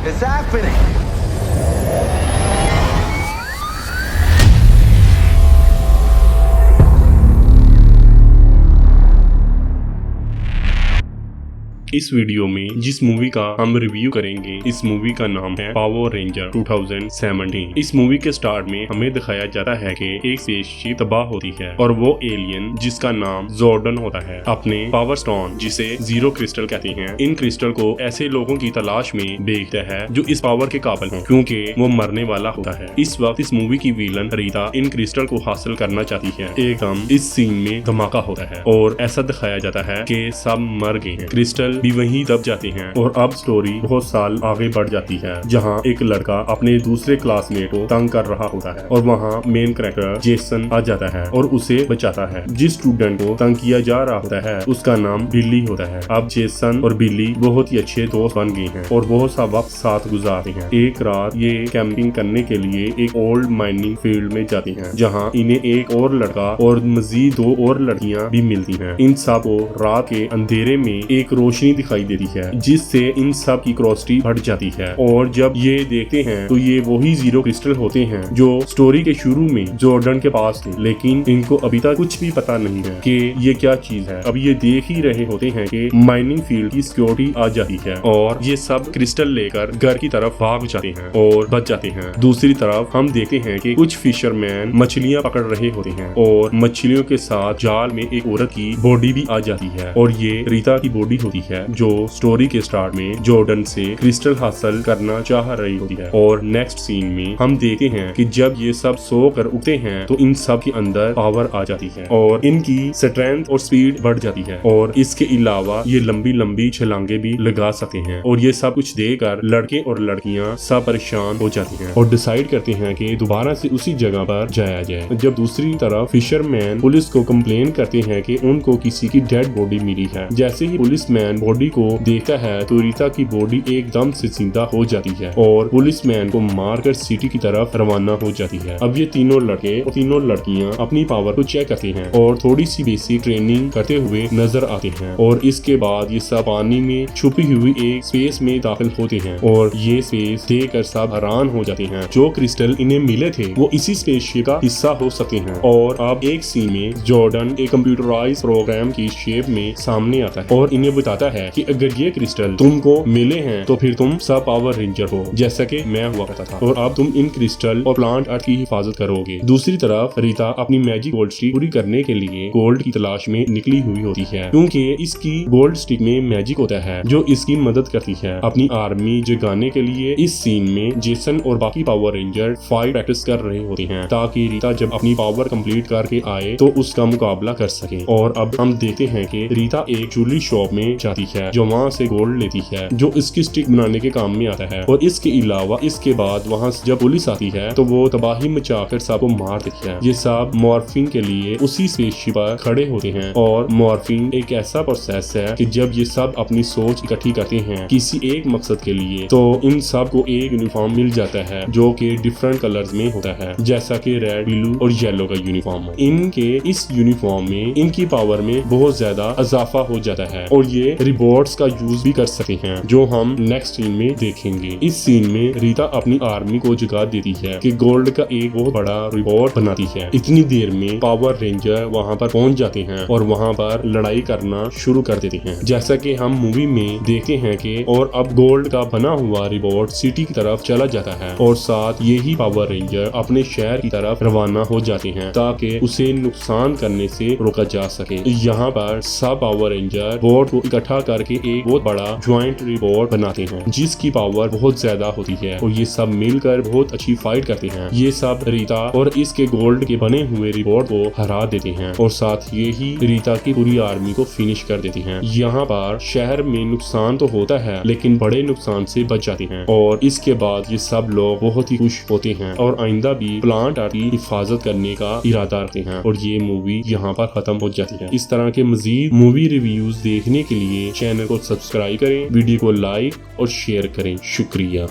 It's happening. इस video में जिस मूवी का हम रिव्यू करेंगे, इस मूवी का नाम है पावर रेंजर 2017। इस मूवी के स्टार्ट में हमें दिखाया जाता है कि एक स्पेसशिप तबाह होती है और वो एलियन जिसका नाम जॉर्डन होता है अपने पावर स्टोन, जिसे जीरो क्रिस्टल कहते हैं, इन क्रिस्टल को ऐसे लोगों की तलाश में भेजता है जो इस पावर के काबिल हों, क्योंकि वो मरने वाला होता है। इस वक्त इस मूवी की विलन रीता इन क्रिस्टल को हासिल करना चाहती है। एकदम इस सीन में धमाका होता है और ऐसा दिखाया जाता है कि सब मर गए हैं, क्रिस्टल भी वहीं दब जाते हैं। और अब स्टोरी बहुत साल आगे बढ़ जाती है, जहां एक लड़का अपने दूसरे क्लासमेट को तंग कर रहा होता है और वहां मेन कैरेक्टर जेसन आ जाता है और उसे बचाता है। जिस स्टूडेंट को तंग किया जा रहा होता है उसका नाम बिल्ली होता है। अब जेसन और बिल्ली बहुत ही अच्छे दोस्त बन गए हैं और बहुत सा वक्त साथ गुजारते हैं। एक रात ये कैंपिंग करने के लिए एक ओल्ड माइनिंग फील्ड में जाते हैं, जहाँ इन्हें एक और लड़का और मजीद 2 और लड़कियां भी मिलती हैं। इन सब को रात के अंधेरे में एक रोशनी दिखाई देती है, जिससे इन सब की क्रोसिटी बढ़ जाती है। और जब ये देखते हैं तो ये वही जीरो क्रिस्टल होते हैं जो स्टोरी के शुरू में जॉर्डन के पास थे, लेकिन इनको अभी तक कुछ भी पता नहीं है कि ये क्या चीज है। अब ये देख ही रहे होते हैं कि माइनिंग फील्ड की सिक्योरिटी आ जाती है और ये सब क्रिस्टल लेकर घर की तरफ भाग जाते हैं और बच जाते हैं। दूसरी तरफ हम देखते हैं कि कुछ फिशरमैन मछलियां पकड़ रहे होते हैं और मछलियों के साथ जाल में एक औरत की बॉडी भी आ जाती है और ये रीता की बॉडी होती है जो स्टोरी के स्टार्ट में जॉर्डन से क्रिस्टल हासिल करना चाह रही होती है। और नेक्स्ट सीन में हम देखते हैं कि जब ये सब सो कर उठते हैं तो इन सब के अंदर पावर आ जाती है और इनकी स्ट्रेंथ और स्पीड बढ़ जाती है और इसके अलावा ये लंबी लंबी छलांगे भी लगा सकते हैं। और ये सब कुछ देखकर लड़के और लड़कियां सब परेशान हो जाती हैं और डिसाइड करते हैं कि दोबारा से उसी जगह पर जाया जाए। जब दूसरी तरफ फिशरमैन पुलिस को कंप्लेन करते हैं कि उनको किसी की डेड बॉडी मिली है। जैसे ही पुलिसमैन बॉडी को देखता है तो रीता की बॉडी एकदम से जिंदा हो जाती है और पुलिसमैन को मारकर सिटी की तरफ रवाना हो जाती है। अब ये तीनों लड़के और तीनों लड़कियां अपनी पावर को चेक करते हैं और थोड़ी सी बेसिक ट्रेनिंग करते हुए नजर आते हैं। और इसके बाद ये सब पानी में छुपी हुई एक स्पेस में दाखिल होते हैं और ये स्पेस देखकर सब हैरान हो जाते हैं। जो क्रिस्टल इन्हें मिले थे वो इसी स्पेसशिप का हिस्सा हो सकते हैं। और अब एक सीन में जॉर्डन एक कंप्यूटराइज प्रोग्राम की शेप में सामने आता है और इन्हें बताता है कि अगर ये क्रिस्टल तुमको मिले हैं तो फिर तुम सब पावर रेंजर हो, जैसा कि मैं हुआ करता था, और अब तुम इन क्रिस्टल और प्लांट अर्थ की हिफाजत करोगे। दूसरी तरफ रीता अपनी मैजिक गोल्ड स्टिक पूरी करने के लिए गोल्ड की तलाश में निकली हुई होती है, क्योंकि इसकी गोल्ड स्टिक में मैजिक होता है जो इसकी मदद करती है अपनी आर्मी जगाने के लिए। इस सीन में जेसन और बाकी पावर रेंजर फाइट प्रैक्टिस कर रहे होते हैं ताकि रीता जब अपनी पावर कंप्लीट करके आए तो उसका मुकाबला कर सके। और अब हम देखते हैं कि रीता एक ज्वेलरी शॉप में जाती है जो वहाँ से गोल्ड लेती है जो इसकी स्टिक बनाने के काम में आता है। और इसके अलावा इसके बाद वहाँ से जब पुलिस आती है तो वो तबाही मचाकर सबको मार देती है। ये सब मॉर्फिन के लिए उसी स्पेसशिप पर खड़े होते हैं और मॉर्फिन एक ऐसा प्रोसेस है कि जब ये सब अपनी सोच इकट्ठी करते हैं किसी एक मकसद के लिए तो इन सब को एक यूनिफॉर्म मिल जाता है जो कि डिफरेंट कलर्स में होता है, जैसा कि रेड, ब्लू और येलो का यूनिफॉर्म। इनके इस यूनिफॉर्म में इनकी पावर में बहुत ज्यादा इजाफा हो जाता है और ये रिबॉट्स का यूज भी कर सकते हैं जो हम नेक्स्ट सीन में देखेंगे। इस सीन में रीता अपनी आर्मी को जगा देती है कि गोल्ड का एक बहुत बड़ा रिवॉर्ड बनाती है। इतनी देर में पावर रेंजर वहां पर पहुंच जाते हैं और वहां पर लड़ाई करना शुरू कर देते हैं, जैसा कि हम मूवी में देखते हैं कि और अब गोल्ड का बना हुआ रिवॉर्ड सिटी की तरफ चला जाता है और साथ यही पावर रेंजर अपने शहर की तरफ रवाना हो जाते हैं ताकि उसे नुकसान करने से रोका जा सके। यहाँ पर सब पावर रेंजर बोर्ड को इकट्ठा करके एक बहुत बड़ा ज्वाइंट रिवॉर्ड बनाते हैं जिसकी पावर बहुत ज्यादा होती है और ये सब मिलकर बहुत अच्छी फाइट करते हैं। ये सब रीता और इसके गोल्ड के बने हुए रिवॉर्ड को हरा देते हैं और साथ ये ही रीता की पूरी आर्मी को फिनिश कर देते हैं। यहाँ पर शहर में नुकसान तो होता है लेकिन बड़े नुकसान से बच जाते हैं और इसके बाद ये सब लोग बहुत ही खुश होते हैं और आइंदा भी प्लांट आर्ट की हिफाजत करने का इरादा रखते हैं और ये मूवी यहाँ पर खत्म हो जाती है। इस तरह के मजीद मूवी रिव्यूज देखने के लिए चैनल को सब्सक्राइब करें, वीडियो को लाइक और शेयर करें। शुक्रिया।